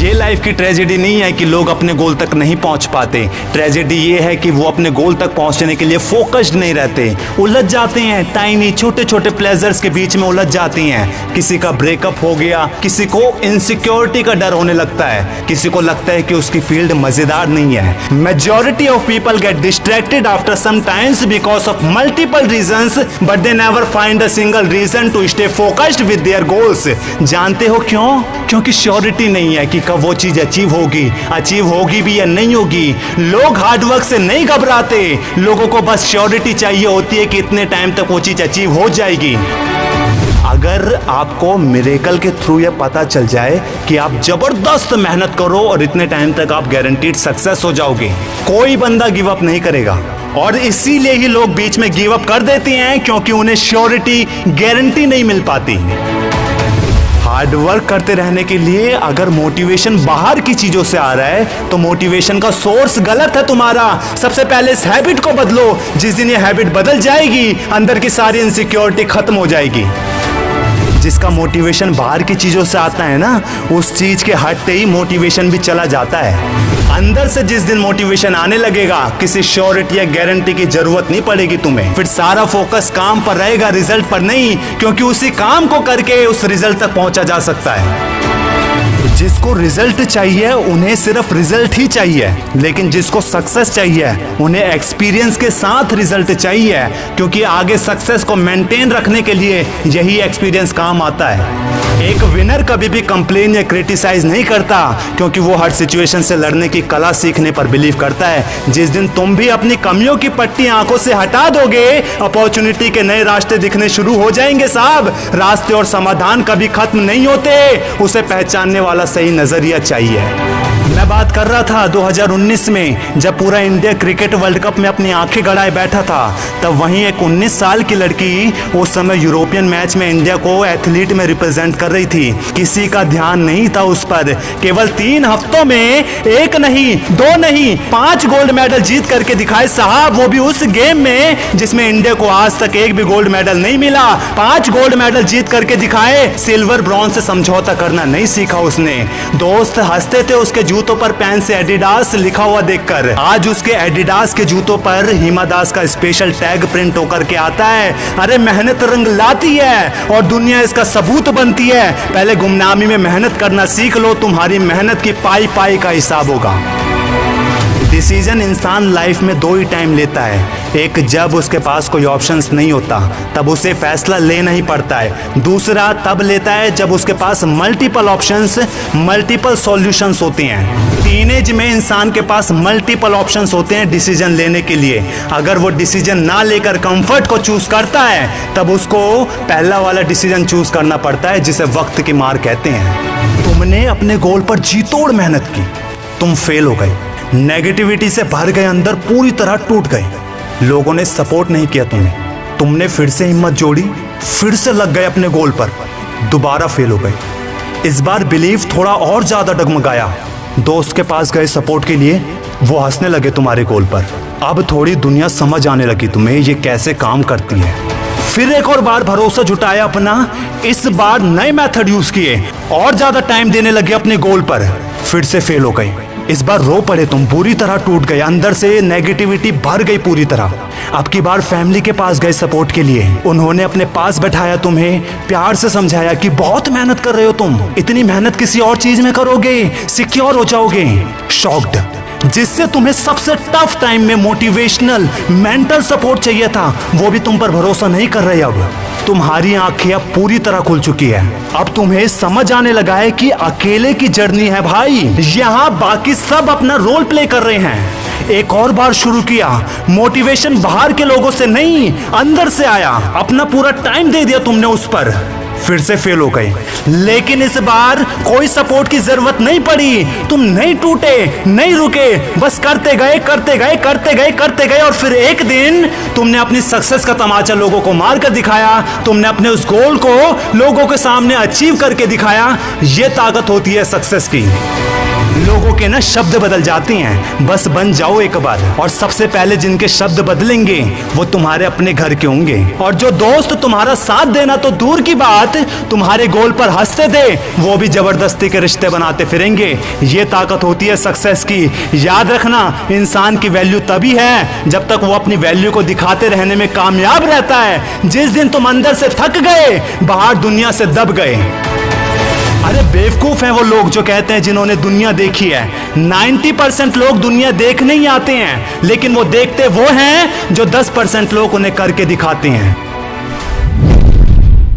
ये लाइफ की ट्रेजेडी नहीं है कि लोग अपने गोल तक नहीं पहुंच पाते। ट्रेजेडी ये है कि वो अपने गोल तक पहुंचने के लिए फोकस्ड नहीं रहते, उलझ जाते हैं, टाइनी छोटे छोटे प्लेजर्स के बीच में उलझ जाती हैं। किसी का ब्रेकअप हो गया, किसी को इनसिक्योरिटी का डर होने लगता है, किसी को लगता है कि उसकी फील्ड मजेदार नहीं है। Majority of people get distracted after some times because of multiple reasons, but they never find a single reason to stay focused with their goals. जानते हो क्यों? क्योंकि श्योरिटी नहीं है कि कब वो चीज अचीव होगी भी या नहीं होगी। लोग हार्डवर्क से नहीं घबराते, लोगों को बस श्योरिटी चाहिए होती है कि इतने टाइम तक वो चीज अचीव हो जाएगी। अगर आपको मिरेकल के थ्रू यह पता चल जाए कि आप जबरदस्त मेहनत करो और इतने टाइम तक आप गारंटीड सक्सेस हो जाओगे, कोई बंदा गिव अप नहीं करेगा। और इसीलिए ही लोग बीच में गिव अप कर देते हैं, क्योंकि उन्हें श्योरिटी, गारंटी नहीं मिल पाती। हार्ड वर्क करते रहने के लिए अगर मोटिवेशन बाहर की चीजों से आ रहा है तो मोटिवेशन का सोर्स गलत है तुम्हारा। सबसे पहले इस हैबिट को बदलो। जिस दिन ये हैबिट बदल जाएगी, अंदर की सारी इनसिक्योरिटी खत्म हो जाएगी। जिसका मोटिवेशन बाहर की चीजों से आता है ना, उस चीज के हटते ही मोटिवेशन भी चला जाता है। अंदर से जिस दिन मोटिवेशन आने लगेगा, किसी श्योरिटी या गारंटी की जरूरत नहीं पड़ेगी तुम्हें। फिर सारा फोकस काम पर रहेगा, रिजल्ट पर नहीं, क्योंकि उसी काम को करके उस रिजल्ट तक पहुंचा जा सकता है। जिसको रिजल्ट चाहिए उन्हें सिर्फ रिजल्ट ही चाहिए, लेकिन जिसको सक्सेस चाहिए उन्हें एक्सपीरियंस के साथ रिजल्ट चाहिए, क्योंकि आगे सक्सेस को मेंटेन रखने के लिए यही एक्सपीरियंस काम आता है। एक विनर कभी भी कंप्लेन या क्रिटिसाइज नहीं करता, क्योंकि वो हर सिचुएशन से लड़ने की कला सीखने पर बिलीव करता है। जिस दिन तुम भी अपनी कमियों की पट्टी आंखों से हटा दोगे, अपॉर्चुनिटी के नए रास्ते दिखने शुरू हो जाएंगे साहब। रास्ते और समाधान कभी खत्म नहीं होते, उसे पहचानने वाला सही नजरिया चाहिए। मैं बात कर रहा था 2019 में, जब पूरा इंडिया क्रिकेट वर्ल्ड कप में अपनी आंखें गड़ाए बैठा था, तब वहीं एक 19 साल की लड़की उस समय यूरोपियन मैच में इंडिया को एथलीट में रिप्रेजेंट कर रही थी। किसी का ध्यान नहीं था उस पर। केवल 3 हफ्तों में 1 नहीं, 2 नहीं, 5 गोल्ड मेडल जीत करके दिखाए साहब, वो भी उस गेम में जिसमें इंडिया को आज तक एक भी गोल्ड मेडल नहीं मिला। 5 गोल्ड मेडल जीत करके दिखाए। सिल्वर ब्रॉन्ज से समझौता करना नहीं सीखा उसने। दोस्त हंसते थे उसके जूतों पर पैन से एडिडास लिखा हुआ देखकर। आज उसके एडिडास के जूतों पर हिमा दास का स्पेशल टैग प्रिंट होकर के आता है। अरे मेहनत रंग लाती है और दुनिया इसका सबूत बनती है। पहले गुमनामी में मेहनत करना सीख लो, तुम्हारी मेहनत की पाई पाई का हिसाब होगा। डिसीजन इंसान लाइफ में 2 ही टाइम लेता है। एक, जब उसके पास कोई ऑप्शंस नहीं होता, तब उसे फैसला लेना ही पड़ता है। दूसरा, तब लेता है जब उसके पास मल्टीपल ऑप्शंस, मल्टीपल सॉल्यूशंस होते हैं। टीनेज में इंसान के पास मल्टीपल ऑप्शंस होते हैं डिसीजन लेने के लिए। अगर वो डिसीजन ना लेकर कंफर्ट को चूज करता है, तब उसको पहला वाला डिसीजन चूज करना पड़ता है, जिसे वक्त की मार कहते हैं। तुमने अपने गोल पर जी तोड़ मेहनत की, तुम फेल हो गए, नेगेटिविटी से भर गए, अंदर पूरी तरह टूट गए। लोगों ने सपोर्ट नहीं किया तुम्हें, तुमने फिर से हिम्मत जोड़ी, फिर से लग गए अपने गोल पर, दोबारा फेल हो गए। इस बार बिलीव थोड़ा और ज्यादा डगमगाया। दोस्त के पास गए सपोर्ट के लिए, वो हंसने लगे तुम्हारे गोल पर। अब थोड़ी दुनिया समझ आने लगी तुम्हें ये कैसे काम करती है। फिर एक और बार भरोसा जुटाया अपना, इस बार नए मेथड यूज किए और ज्यादा टाइम देने लगे अपने गोल पर, फिर से फेल हो गए। इस बार रो पड़े तुम, पूरी तरह टूट गए, अंदर से नेगेटिविटी भर गई पूरी तरह। अब की बार फैमिली के पास गए सपोर्ट के लिए, उन्होंने अपने पास बैठाया, तुम्हें प्यार से समझाया कि बहुत मेहनत कर रहे हो तुम, इतनी मेहनत किसी और चीज में करोगे सिक्योर हो जाओगे। शॉक्ड, जिससे तुम्हें सबसे टफ टाइम में मोटिवेशनल मेंटल सपोर्ट चाहिए था, वो भी तुम पर भरोसा नहीं कर रहे। अब तुम्हारी आंखें अब पूरी तरह खुल चुकी है। अब तुम्हें समझ आने लगा है कि अकेले की जर्नी है भाई, यहाँ बाकी सब अपना रोल प्ले कर रहे हैं। एक और बार शुरू किया, मोटिवेशन बाहर के लोगों से नहीं, अंदर से आया। अपना पूरा टाइम दे दिया तुमने उस पर, फिर से फेल हो गए। लेकिन इस बार कोई सपोर्ट की जरूरत नहीं पड़ी, तुम नहीं टूटे, नहीं रुके, बस करते गए करते गए करते गए करते गए। और फिर एक दिन तुमने अपनी सक्सेस का तमाचा लोगों को मार कर दिखाया। तुमने अपने उस गोल को लोगों के सामने अचीव करके दिखाया। ये ताकत होती है सक्सेस की। लोगों के ना शब्द बदल जाते हैं, बस बन जाओ एक बार। और सबसे पहले जिनके शब्द बदलेंगे वो तुम्हारे अपने घर के होंगे। और जो दोस्त तुम्हारा साथ देना तो दूर की बात, तुम्हारे गोल पर हंसते थे, वो भी जबरदस्ती के रिश्ते बनाते फिरेंगे। ये ताकत होती है सक्सेस की। याद रखना, इंसान की वैल्यू तभी है जब तक वो अपनी वैल्यू को दिखाते रहने में कामयाब रहता है। जिस दिन तुम अंदर से थक गए, बाहर दुनिया से दब गए। अरे बेवकूफ हैं वो लोग जो कहते हैं जिन्होंने दुनिया देखी है। 90% लोग दुनिया देखने ही आते हैं, लेकिन वो देखते वो हैं जो 10% लोग उन्हें करके दिखाते हैं।